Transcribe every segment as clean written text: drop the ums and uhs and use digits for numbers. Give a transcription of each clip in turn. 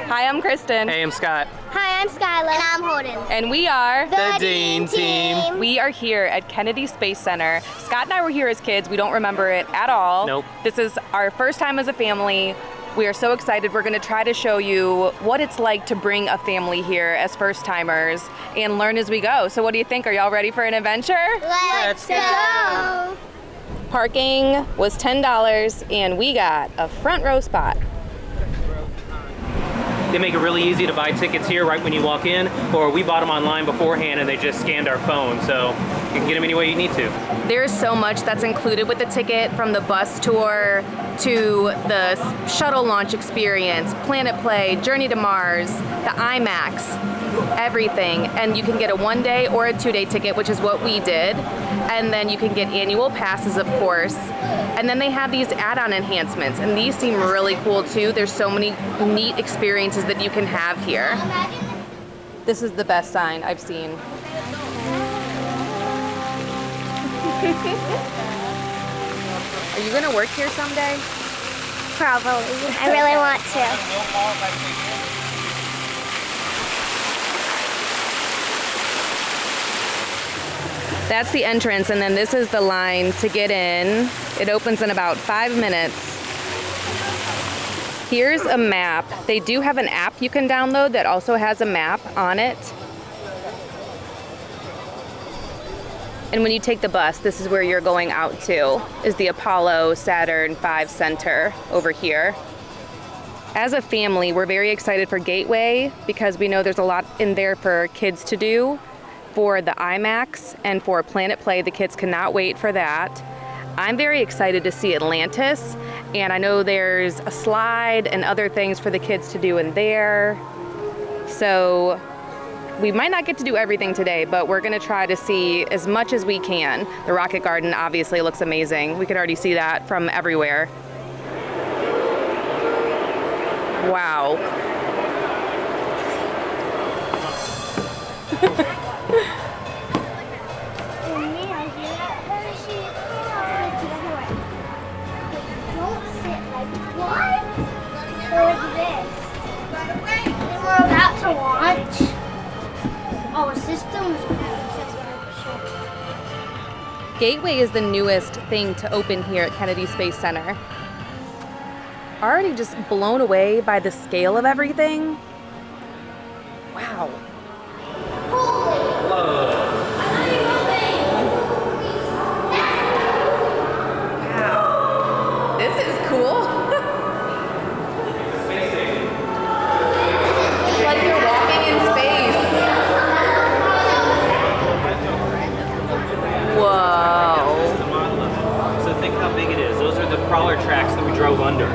Hi, I'm Kristen. Hey, I'm Scott. Hi, I'm Skyela. And I'm Holden. And we are the Dean Team. We are here at Kennedy Space Center. Scott and I were here as kids. We don't remember it at all. Nope. This is our first time as a family. We are so excited. We're going to try to show you what it's like to bring a family here as first timers and learn as we go. So what do you think? Are y'all ready for an adventure? Let's go. Parking was $10 and we got a front row spot. They make it really easy to buy tickets here right when you walk in, or we bought them online beforehand and they just scanned our phone, so you can get them any way you need to. There's so much that's included with the ticket, from the bus tour to the shuttle launch experience, Planet Play, Journey to Mars, the IMAX, everything. And you can get a 1-day or a 2-day ticket, which is what we did. And then you can get annual passes, of course. And then they have these add-on enhancements, and these seem really cool too. There's so many neat experiences that you can have here. This is the best sign I've seen. Are you gonna work here someday? Probably. I really want to. That's the entrance, and then this is the line to get in. It opens in about 5 minutes. Here's a map. They do have an app you can download that also has a map on it. And when you take the bus, this is where you're going out to, is the Apollo Saturn V Center over here. As a family, we're very excited for Gateway because we know there's a lot in there for kids to do. For the IMAX and for Planet Play, the kids cannot wait for that. I'm very excited to see Atlantis, and I know there's a slide and other things for the kids to do in there. So we might not get to do everything today, but we're gonna try to see as much as we can. The Rocket Garden obviously looks amazing. We could already see that from everywhere. Wow. We're about to launch. Oh, systems. Gateway is the newest thing to open here at Kennedy Space Center. Already just blown away by the scale of everything. Wow. Wow. This is cool. It's like you're walking in space. Whoa. So think how big it is. Those are the crawler tracks that we drove under.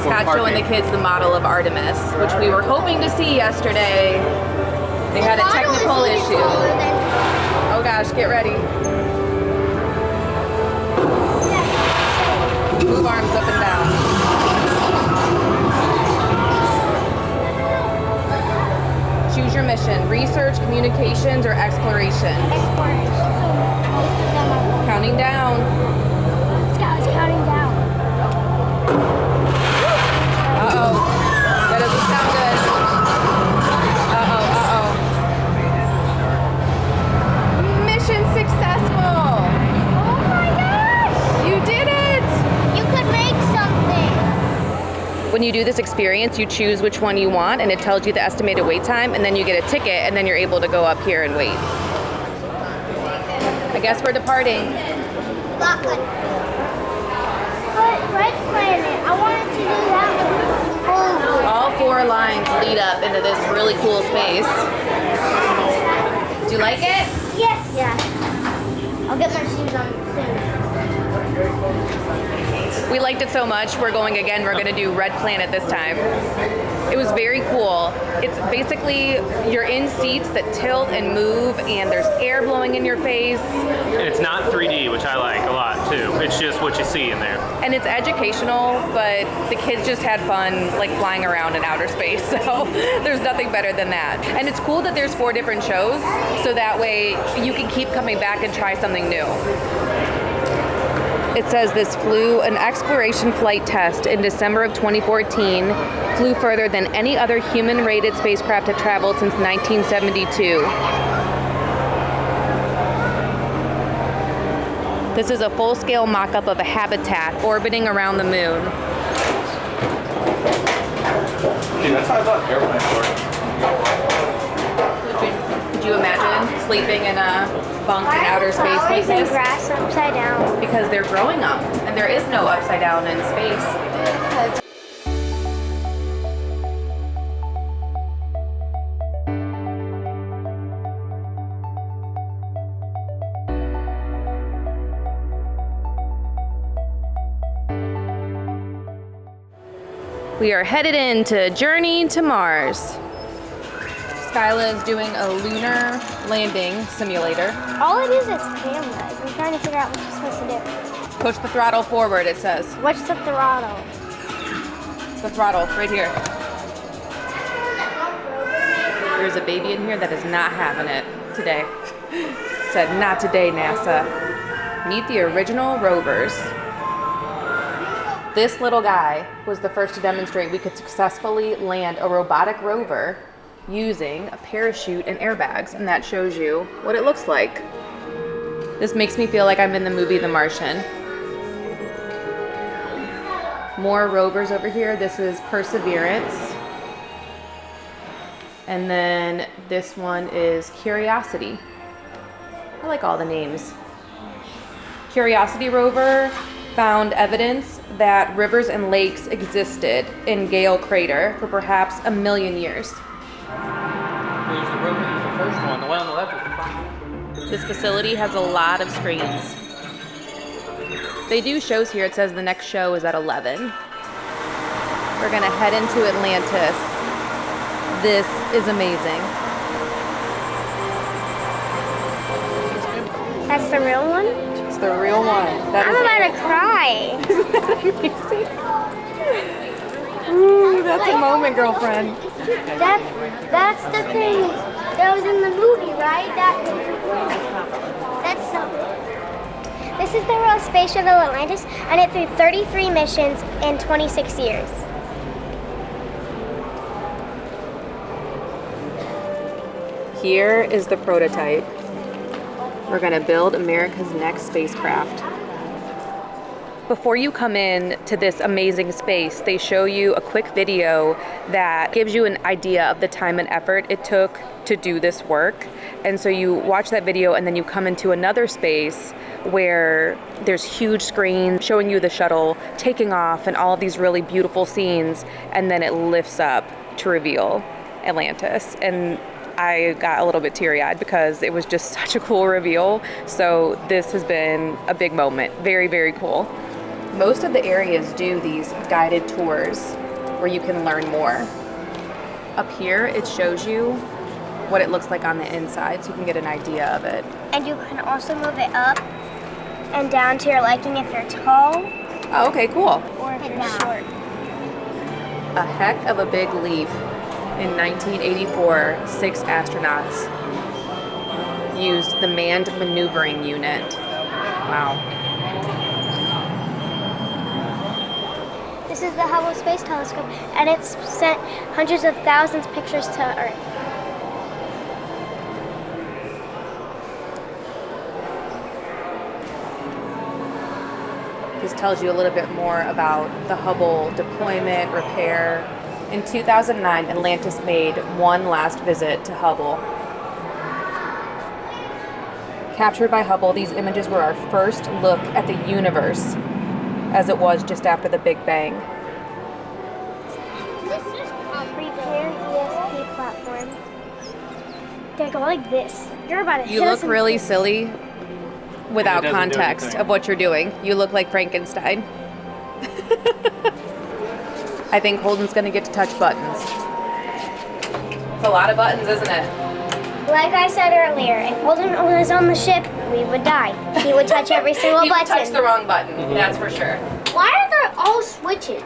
Scott showing the kids the model of Artemis, which we were hoping to see yesterday. They had a technical issue. Oh gosh, get ready. Move arms up and down. Choose your mission: research, communications, or exploration. Counting down. Scott is counting down. Uh-oh. That doesn't sound good. Uh-oh, uh-oh. Mission successful! Oh my gosh! You did it! You could make something. When you do this experience, you choose which one you want, and it tells you the estimated wait time, and then you get a ticket, and then you're able to go up here and wait. I guess we're departing. But Red Planet, I wanted to do that one. Oh. All 4 lines lead up into this really cool space. Do you like it? Yes. Yeah. I'll get my shoes on soon. We liked it so much, we're going again. We're going to do Red Planet this time. It was very cool. It's basically, you're in seats that tilt and move, and there's air blowing in your face. And it's not 3D, which I like a lot too. It's just what you see in there. And it's educational, but the kids just had fun like flying around in outer space. So there's nothing better than that. And it's cool that there's 4 different shows, so that way you can keep coming back and try something new. It says this flew an exploration flight test in December of 2014, flew further than any other human-rated spacecraft had traveled since 1972. This is a full-scale mock-up of a habitat orbiting around the moon. Dude, that's how I thought airplanes work. Could you imagine sleeping in a bunk in outer space like Flowers and this? grass upside down. Because they're growing up, and there is no upside down in space. We are headed into Journey to Mars. Skyela is doing a lunar landing simulator. All it is cameras. I'm trying to figure out what you're supposed to do. Push the throttle forward, it says. What's the throttle? The throttle, right here. There's a baby in here that is not having it today. Said, not today, NASA. Meet the original rovers. This little guy was the first to demonstrate we could successfully land a robotic rover using a parachute and airbags, and that shows you what it looks like. This makes me feel like I'm in the movie The Martian. More rovers over here. This is Perseverance. And then this one is Curiosity. I like all the names. Curiosity rover found evidence that rivers and lakes existed in Gale Crater for perhaps 1 million years. There's the rover, there's the first one. The one on the left is the first. This facility has a lot of screens. They do shows here. It says the next show is at 11. We're gonna head into Atlantis. This is amazing. That's the real one? It's the real one. That I'm is about it. to cry. Isn't that amazing? Ooh, that's a moment, girlfriend. That's the thing that was in the movie, right? That's something. This is the real space shuttle Atlantis, and it flew 33 missions in 26 years. Here is the prototype. We're gonna build America's next spacecraft. Before you come in to this amazing space, they show you a quick video that gives you an idea of the time and effort it took to do this work. And so you watch that video and then you come into another space where there's huge screens showing you the shuttle taking off and all of these really beautiful scenes, and then it lifts up to reveal Atlantis. And I got a little bit teary-eyed because it was just such a cool reveal. So this has been a big moment. Very, very cool. Most of the areas do these guided tours where you can learn more. Up here, it shows you what it looks like on the inside so you can get an idea of it. And you can also move it up and down to your liking if you're tall Oh, okay, cool. or if you're short. A heck of a big leap. In 1984, 6 astronauts used the manned maneuvering unit. Wow. This is the Hubble Space Telescope, and it's sent hundreds of thousands of pictures to Earth. This tells you a little bit more about the Hubble deployment, repair. In 2009, Atlantis made one last visit to Hubble. Captured by Hubble, these images were our first look at the universe as it was just after the Big Bang. This is prepare ESP platform. They go like this. You're about to You hit look us in really the face. silly without It doesn't do context anything. of what you're doing. You look like Frankenstein. I think Holden's gonna get to touch buttons. It's a lot of buttons, isn't it? Like I said earlier, if Holden was on the ship, we would die. He would touch every single You button. touched the wrong button, that's for sure. Why are there all switches?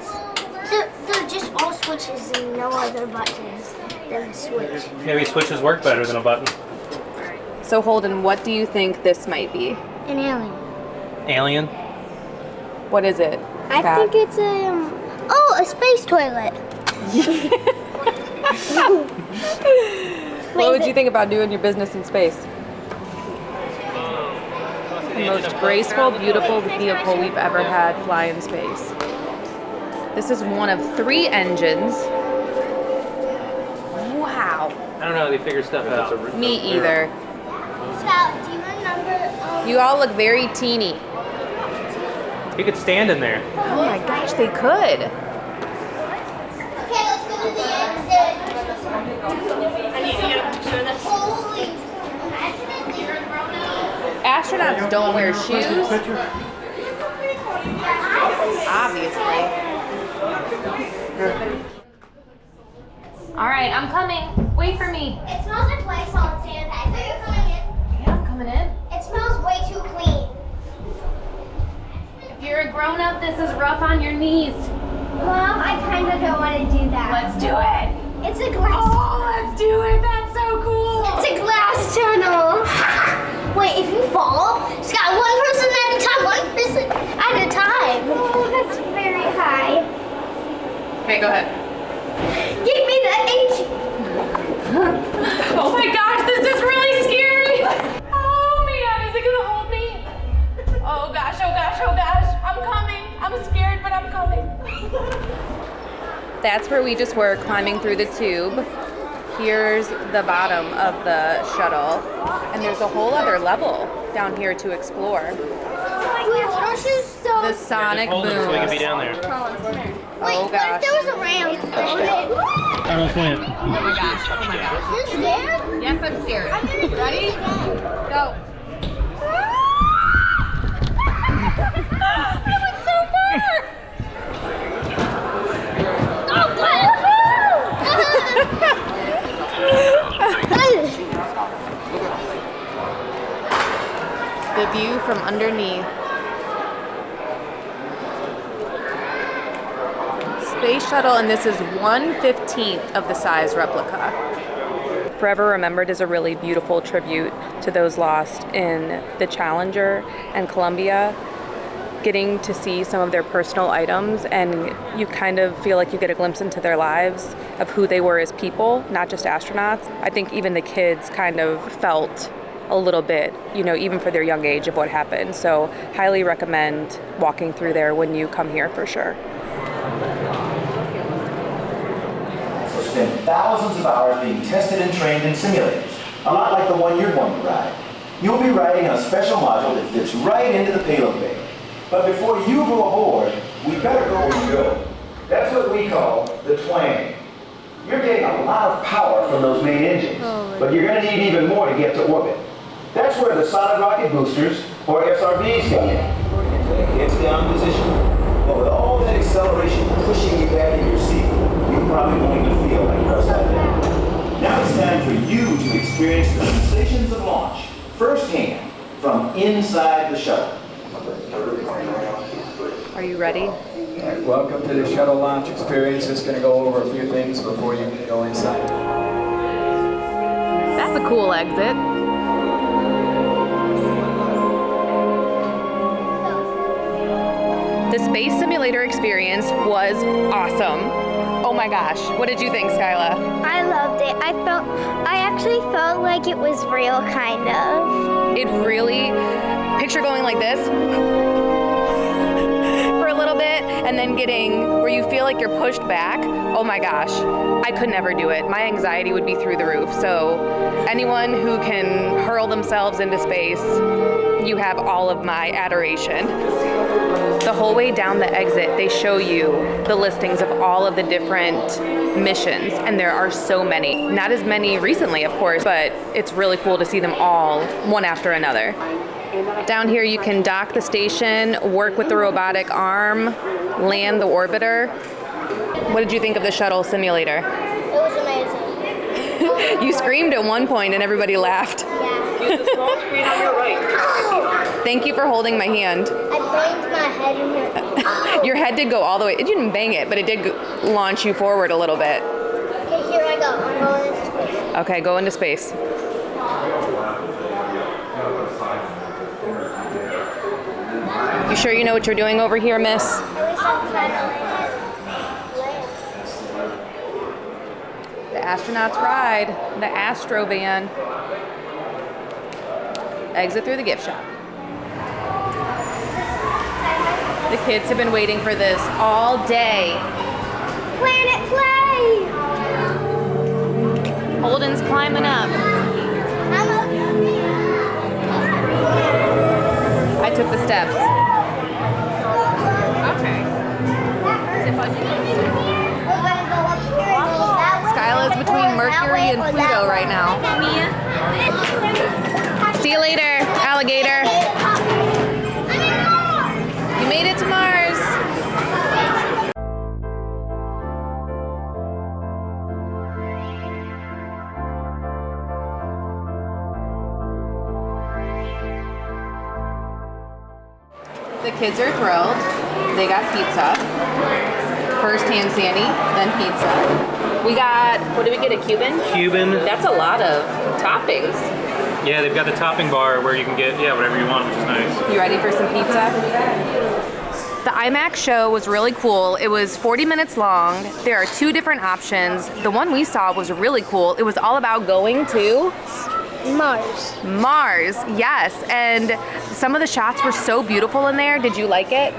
They're just all switches and no other buttons than a switch. Maybe switches work better than a button. So Holden, what do you think this might be? An alien. Alien? What is it? I think it's a space toilet. What would you think about doing your business in space? The most graceful, beautiful vehicle we've ever had fly in space. This is one of 3 engines. Wow. I don't know how they figure stuff out. Me either. Scout, do you remember? You all look very teeny. You could stand in there. Oh my gosh, they could. Okay, let's go to the exit. Holy. Astronauts don't wear shoes. Obviously. All right, I'm coming. Wait for me. It smells like white salt sandpaper. Are you coming in? Yeah, I'm coming in. It smells way too clean. If you're a grown-up, this is rough on your knees. Mom, I kind of don't want to do that. Let's do it. It's a glass. Oh, let's do it. That's so cool. It's a glass tunnel. Wait, if you fall, Scott, one person at a time, at a time. Oh, that's very high. Okay, go ahead. Give me the H. Oh my gosh, this is really scary. Oh man, is it gonna hold me? Oh gosh, oh gosh, oh gosh. I'm coming. I'm scared, but I'm coming. That's where we just were, climbing through the tube. Here's the bottom of the shuttle, and there's a whole other level down here to explore. The sonic Hold it so we can be boom. down there. Wait, Oh what if gosh. there was a ramp? I don't swim. Oh my gosh, oh my gosh. You're scared? Yes, I'm scared. Ready? Go. That went so far! The view from underneath. Space shuttle, and this is 1/15th of the size replica. Forever Remembered is a really beautiful tribute to those lost in the Challenger and Columbia. Getting to see some of their personal items, and you kind of feel like you get a glimpse into their lives of who they were as people, not just astronauts. I think even the kids kind of felt a little bit, you know, even for their young age, of what happened. So highly recommend walking through there when you come here for sure. Spend thousands of hours being tested and trained in simulators, a lot like the one you're going to ride. You'll be riding on a special module that fits right into the payload bay. But before you go aboard, we better go where you go. That's what we call the twang. You're getting a lot of power from those main engines, but you're going to need even more to get to orbit. That's where the solid rocket boosters, or SRBs, come in. Heads down position. But with all that acceleration pushing you back in your seat, you probably won't even feel like you're upside down. Now it's time for you to experience the sensations of launch firsthand from inside the shuttle. Are you ready? Welcome to the shuttle launch experience. It's going to go over a few things before you go inside. That's a cool exit. The space simulator experience was awesome. Oh my gosh, what did you think, Skyela? I loved it. I actually felt like it was real, kind of. It really, picture going like this for a little bit and then getting where you feel like you're pushed back. Oh my gosh, I could never do it. My anxiety would be through the roof. So anyone who can hurl themselves into space, you have all of my adoration. The whole way down the exit, they show you the listings of all of the different missions, and there are so many. Not as many recently, of course, but it's really cool to see them all one after another. Down here you can dock the station, work with the robotic arm, land the orbiter. What did you think of the shuttle simulator? It was amazing. You screamed at one point and everybody laughed. Thank you for holding my hand. I banged my head in here. Your head did go all the way. It didn't bang it, but it did launch you forward a little bit. Okay, here I go. I'm going into space. Okay, go into space. You sure you know what you're doing over here, miss? The astronauts ride, the Astro van. Exit through the gift shop. The kids have been waiting for this all day. Planet Play! Holden's climbing up. I took the steps. Okay. Skyela's between Mercury and Pluto right now. See you later, alligator. You made it to Mars. The kids are thrilled. They got pizza. First hand sandy, then pizza. We got, what did we get, a Cuban? Cuban. That's a lot of toppings. Yeah, they've got the topping bar where you can get, whatever you want, which is nice. You ready for some pizza? The IMAX show was really cool. It was 40 minutes long. There are 2 different options. The one we saw was really cool. It was all about going to Mars, yes. And some of the shots were so beautiful in there. Did you like it?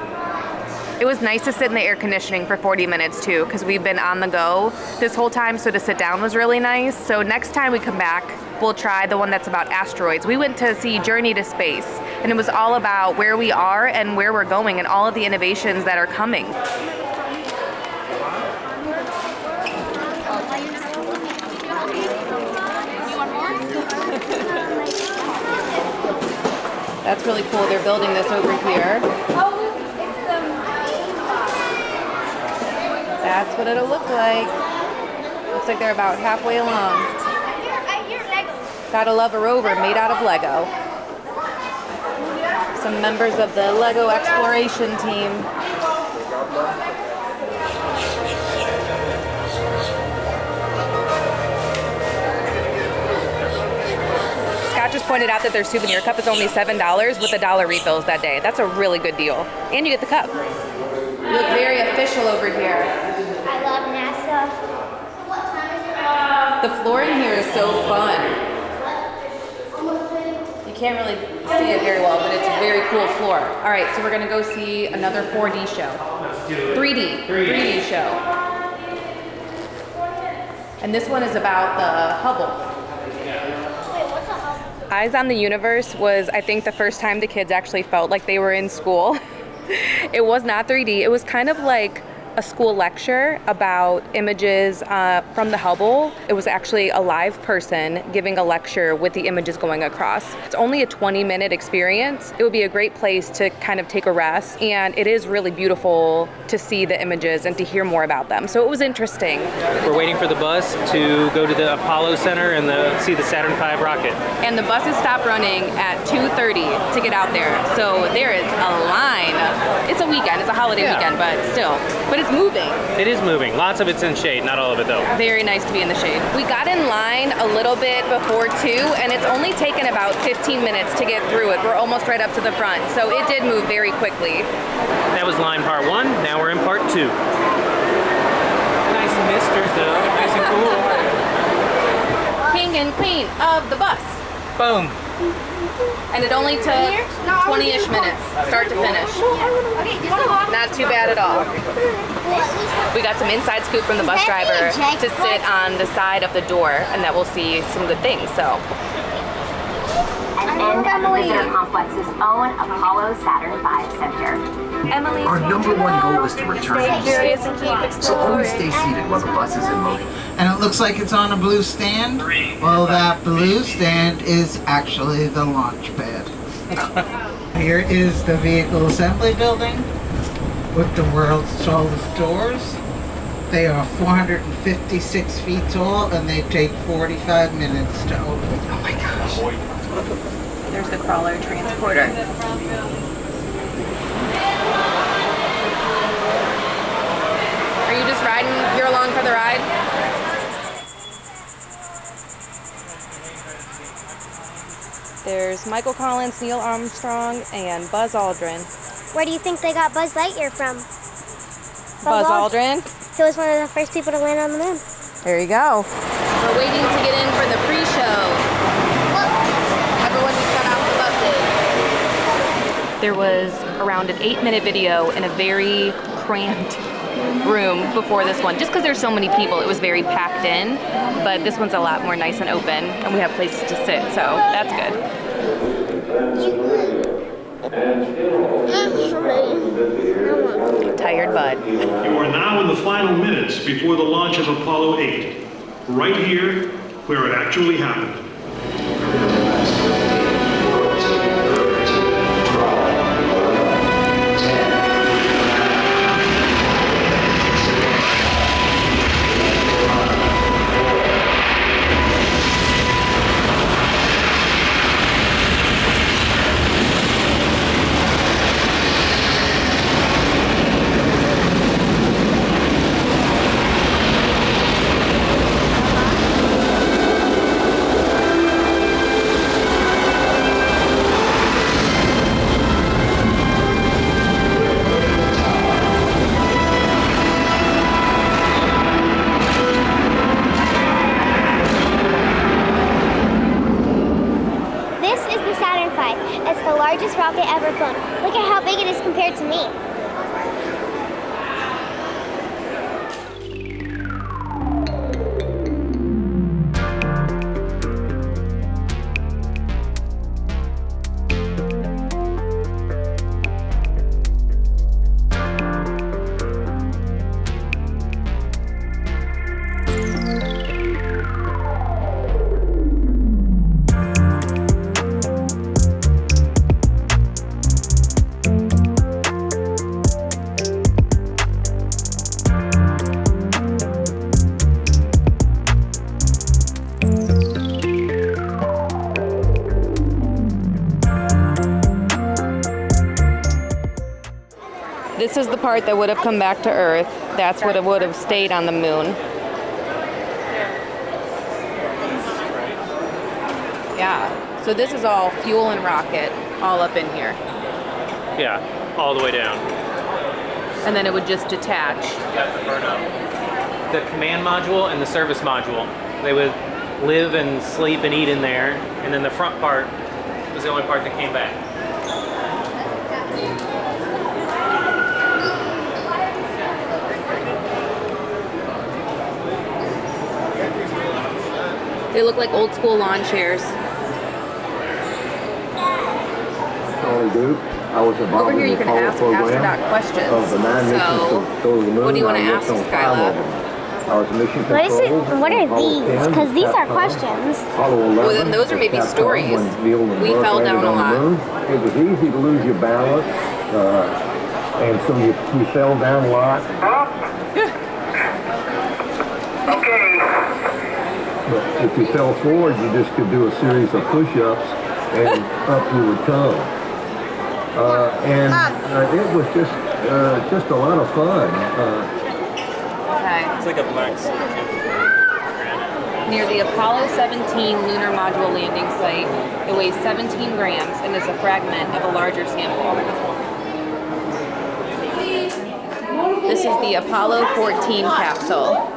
It was nice to sit in the air conditioning for 40 minutes too, because we've been on the go this whole time, so to sit down was really nice. So next time we come back, we'll try the one that's about asteroids. We went to see Journey to Space, and it was all about where we are and where we're going and all of the innovations that are coming. That's really cool. They're building this over here. That's what it'll look like. Looks like they're about halfway along. Gotta love a rover made out of Lego. Some members of the Lego exploration team. Scott just pointed out that their souvenir cup is only $7 with $1 refills that day. That's a really good deal. And you get the cup. You look very official over here. I love NASA. The floor in here is so fun. You can't really see it very well, but it's a very cool floor. All right, so we're gonna go see another 4D show. 3D show. And this one is about the Hubble. Eyes on the Universe was, I think, the first time the kids actually felt like they were in school. It was not 3D. It was kind of like a school lecture about images from the Hubble. It was actually a live person giving a lecture with the images going across. It's only a 20-minute experience. It would be a great place to kind of take a rest, and it is really beautiful to see the images and to hear more about them. So it was interesting. We're waiting for the bus to go to the Apollo Center and see the Saturn V rocket. And the buses stopped running at 2:30 to get out there. So there is a line. It's a weekend, it's a holiday weekend, but still. But it's moving. It is moving. Lots of it's in shade, not all of it though. Very nice to be in the shade. We got in line a little bit before 2, and it's only taken about 15 minutes to get through it. We're almost right up to the front, so it did move very quickly. That was line part 1, now we're in part 2. Nice misters though, nice and cool. King and queen of the bus. Boom. And it only took 20-ish minutes, start to finish. Not too bad at all. We got some inside scoop from the bus driver to sit on the side of the door, and that we'll see some good things, so. And the visitor complex's own Apollo Saturn V Center. Emily, our number one goal is to return to space. So always stay seated while the bus is in motion. And it looks like it's on a blue stand. Well, that blue stand is actually the launch pad. Here is the vehicle assembly building with the world's tallest doors. They are 456 feet tall, and they take 45 minutes to open. Oh my gosh. there's the crawler transporter. Are you just riding? You're along for the ride? There's Michael Collins, Neil Armstrong, and Buzz Aldrin. Where do you think they got Buzz Lightyear from? Buzz Aldrin. He was one of the first people to land on the moon. There you go. We're waiting to get in for the pre-show. Everyone just got off the buses. There was around an 8-minute video in a very cramped room before this one. Just because there's so many people, it was very packed in. But this one's a lot more nice and open, and we have places to sit, so that's good. Tired bud. You are now in the final minutes before the launch of Apollo 8. Right here, where it actually happened. Rocket ever flown. Look at how big it is compared to me. This is the part that would have come back to Earth. That's what it would have stayed on the moon. Yeah, so this is all fuel and rocket all up in here. Yeah, all the way down. And then it would just detach. That's the burn up. The command module and the service module, they would live and sleep and eat in there, and then the front part was the only part that came back. They look like old school lawn chairs. Over here you can ask astronaut questions. So, what do you want to ask Skyela? What are these? Because these are questions. Well, then those are maybe stories. We fell down a lot. It was easy to lose your balance, and so you fell down a lot. But if you fell forward, you just could do a series of push-ups, and up you would come. It was just a lot of fun. It's like a black Near the Apollo 17 lunar module landing site, it weighs 17 grams and is a fragment of a larger sample. This is the Apollo 14 capsule.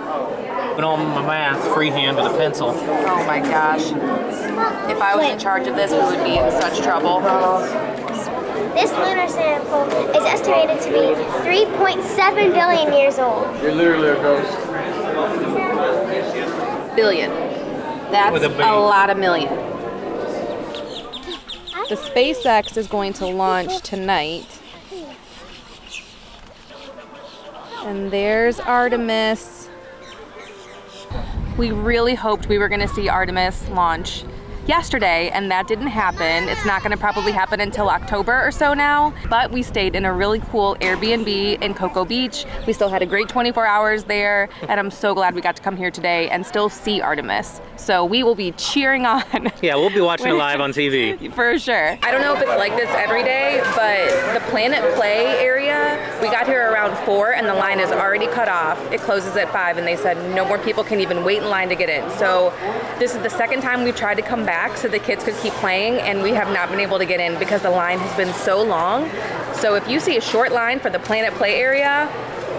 Put on my math freehand with a pencil. Oh my gosh. If I was in charge of this, we would be in such trouble. This lunar sample is estimated to be 3.7 billion years old. You're literally a ghost. Billion. That's a lot of million. The SpaceX is going to launch tonight. And there's Artemis. We really hoped we were going to see Artemis launch yesterday, and that didn't happen. It's not going to probably happen until October or so now, but we stayed in a really cool Airbnb in Cocoa Beach. We still had a great 24 hours there, and I'm so glad we got to come here today and still see Artemis. So we will be cheering on. Yeah, we'll be watching it live on TV. For sure. I don't know if it's like this every day, but the Planet Play area, we got here around 4 and the line is already cut off. It closes at 5 and they said no more people can even wait in line to get in. So this is the second time we've tried to come back. back so the kids could keep playing, and we have not been able to get in because the line has been so long. So if you see a short line for the Planet Play area,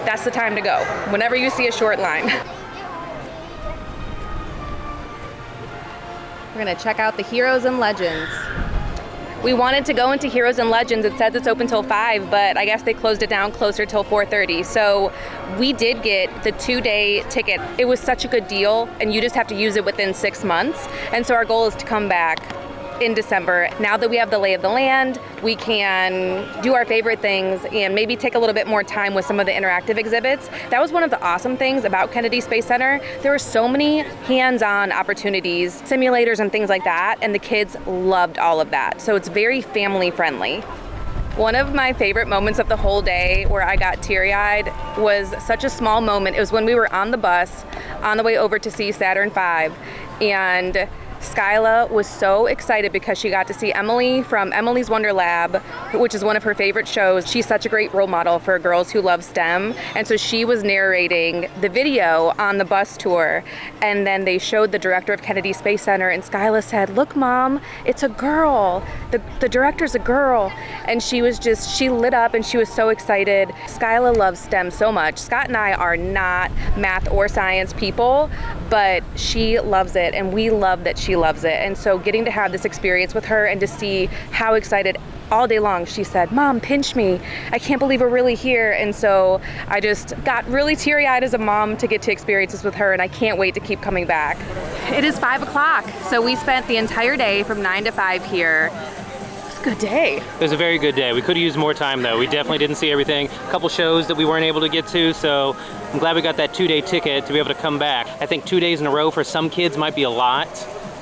that's the time to go. Whenever you see a short line. We're gonna check out the Heroes and Legends. We wanted to go into Heroes and Legends. It says it's open till 5, but I guess they closed it down closer till 4:30. So we did get the 2-day ticket. It was such a good deal, and you just have to use it within 6 months. And so our goal is to come back in December. Now that we have the lay of the land, we can do our favorite things and maybe take a little bit more time with some of the interactive exhibits. That was one of the awesome things about Kennedy Space Center. There were so many hands-on opportunities, simulators and things like that, and the kids loved all of that. So it's very family friendly. One of my favorite moments of the whole day where I got teary-eyed was such a small moment. It was when we were on the bus on the way over to see Saturn V, and Skyela was so excited because she got to see Emily from Emily's Wonder Lab, which is one of her favorite shows. She's such a great role model for girls who love STEM. And so she was narrating the video on the bus tour. And then they showed the director of Kennedy Space Center, and Skyela said, "Look, Mom, it's a girl. The director's a girl." And she lit up and she was so excited. Skyela loves STEM so much. Scott and I are not math or science people, but she loves it, and we love that she loves it. And so getting to have this experience with her and to see how excited all day long she said, "Mom, pinch me. I can't believe we're really here." And so I just got really teary-eyed as a mom to get to experience this with her, and I can't wait to keep coming back. It is 5 o'clock, so we spent the entire day from 9 to 5 here. It's a good day. It was a very good day. We could have used more time though. We definitely didn't see everything. A couple shows that we weren't able to get to, so I'm glad we got that 2-day ticket to be able to come back. I think 2 days in a row for some kids might be a lot.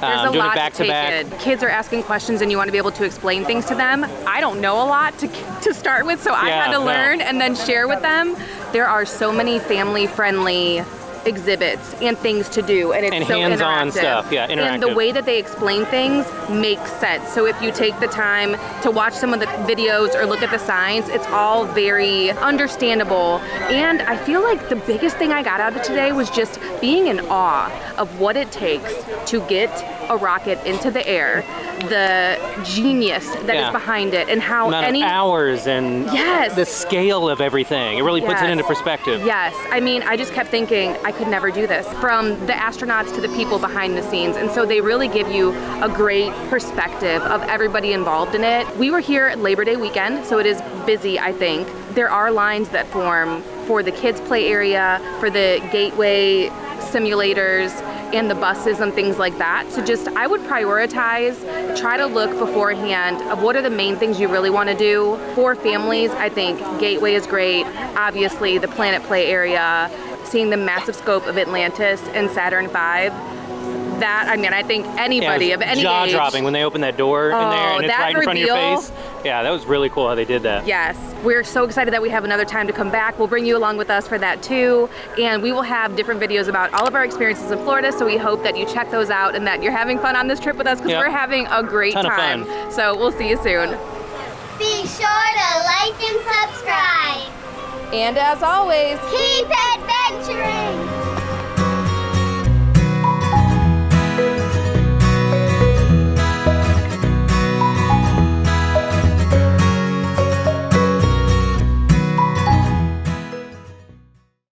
There's a doing lot it back to take back. in. Kids are asking questions and you want to be able to explain things to them. I don't know a lot to start with, so I had to learn and then share with them. There are so many family-friendly exhibits and things to do, and it's so hands-on interactive. stuff, yeah, interactive. And the way that they explain things makes sense. So if you take the time to watch some of the videos or look at the signs, it's all very understandable. And I feel like the biggest thing I got out of today was just being in awe of what it takes to get a rocket into the air, the genius that is behind it, and how amount of hours and the scale of everything. It really puts it into perspective. Yes, I mean, I just kept thinking I could never do this, from the astronauts to the people behind the scenes. And so they really give you a great perspective of everybody involved in it. We were here at Labor Day weekend, so it is busy, I think. There are lines that form for the kids' play area, for the gateway simulators, and the buses and things like that. So just, I would prioritize, try to look beforehand of what are the main things you really want to do. For families, I think Gateway is great. Obviously, the Planet Play area, seeing the massive scope of Atlantis and Saturn V. That, I mean, I think anybody of any age. Jaw-dropping when they open that door in there and it's right in front of your face. Yeah, that was really cool how they did that. Yes, we're so excited that we have another time to come back. We'll bring you along with us for that too. And we will have different videos about all of our experiences in Florida, so we hope that you check those out and that you're having fun on this trip with us, because we're having a great time. Ton of fun. So we'll see you soon. Be sure to like and subscribe. And as always, keep adventuring.